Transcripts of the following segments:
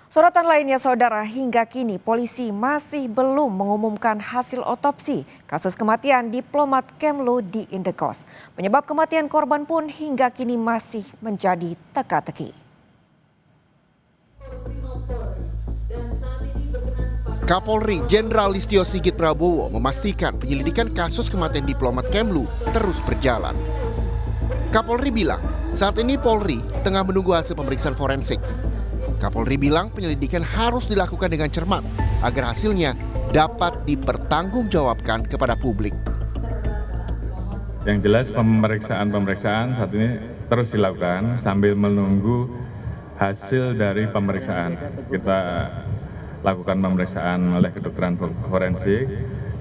Sorotan lainnya saudara, hingga kini polisi masih belum mengumumkan hasil otopsi kasus kematian diplomat Kemlu di Indekos. Penyebab kematian korban pun hingga kini masih menjadi teka-teki. Kapolri Jenderal Listio Sigit Prabowo memastikan penyelidikan kasus kematian diplomat Kemlu terus berjalan. Kapolri bilang saat ini Polri tengah menunggu hasil pemeriksaan forensik. Kapolri bilang penyelidikan harus dilakukan dengan cermat agar hasilnya dapat dipertanggungjawabkan kepada publik. Yang jelas pemeriksaan saat ini terus dilakukan sambil menunggu hasil dari pemeriksaan. Kita lakukan pemeriksaan oleh kedokteran forensik,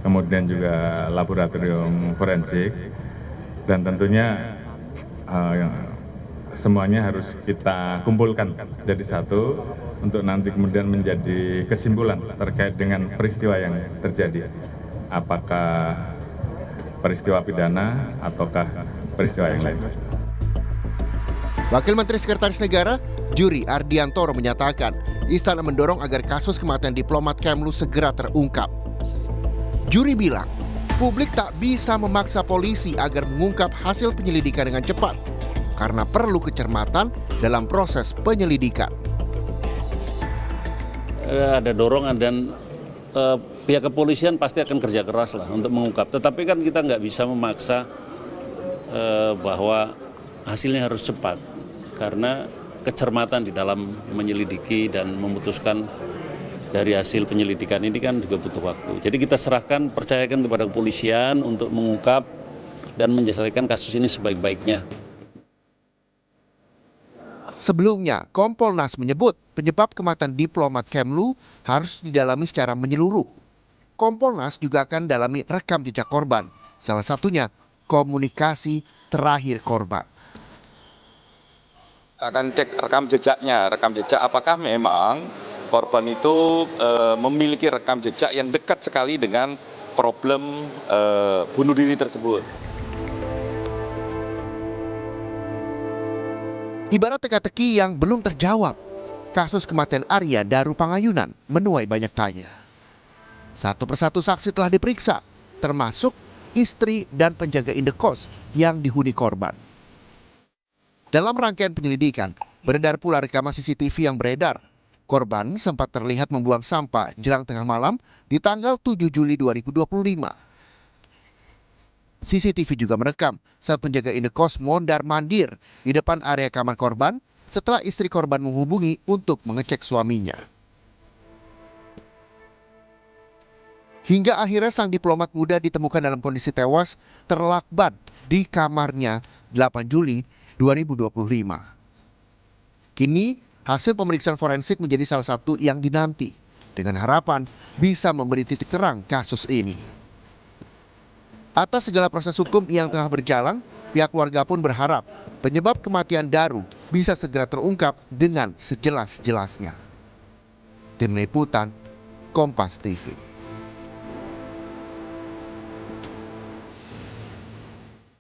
kemudian juga laboratorium forensik, dan tentunya semuanya harus kita kumpulkan jadi satu untuk nanti kemudian menjadi kesimpulan terkait dengan peristiwa yang terjadi. Apakah peristiwa pidana ataukah peristiwa yang lain. Wakil Menteri Sekretaris Negara Juri Ardiantoro menyatakan istana mendorong agar kasus kematian diplomat Kemlu segera terungkap. Juri bilang publik tak bisa memaksa polisi agar mengungkap hasil penyelidikan dengan cepat karena perlu kecermatan dalam proses penyelidikan. Ada dorongan dan pihak kepolisian pasti akan kerja keras lah untuk mengungkap. Tetapi kan kita nggak bisa memaksa bahwa hasilnya harus cepat karena kecermatan di dalam menyelidiki dan memutuskan dari hasil penyelidikan ini kan juga butuh waktu. Jadi kita serahkan, percayakan kepada kepolisian untuk mengungkap dan menyelesaikan kasus ini sebaik-baiknya. Sebelumnya, Kompolnas menyebut penyebab kematian diplomat Kemlu harus didalami secara menyeluruh. Kompolnas juga akan dalami rekam jejak korban, salah satunya komunikasi terakhir korban. Akan cek rekam jejak apakah memang korban itu memiliki rekam jejak yang dekat sekali dengan problem bunuh diri tersebut. Ibarat teka-teki yang belum terjawab, kasus kematian Arya Daru Pangayunan menuai banyak tanya. Satu persatu saksi telah diperiksa, termasuk istri dan penjaga indekos yang dihuni korban. Dalam rangkaian penyelidikan, beredar pula rekaman CCTV yang beredar. Korban sempat terlihat membuang sampah jelang tengah malam di tanggal 7 Juli 2025. CCTV juga merekam saat penjaga indekos mondar-mandir di depan area kamar korban setelah istri korban menghubungi untuk mengecek suaminya. Hingga akhirnya sang diplomat muda ditemukan dalam kondisi tewas terlakban di kamarnya 8 Juli 2025. Kini hasil pemeriksaan forensik menjadi salah satu yang dinanti dengan harapan bisa memberi titik terang kasus ini. Atas segala proses hukum yang tengah berjalan, pihak keluarga pun berharap penyebab kematian Daru bisa segera terungkap dengan sejelas-jelasnya. Tim Liputan, Kompas TV.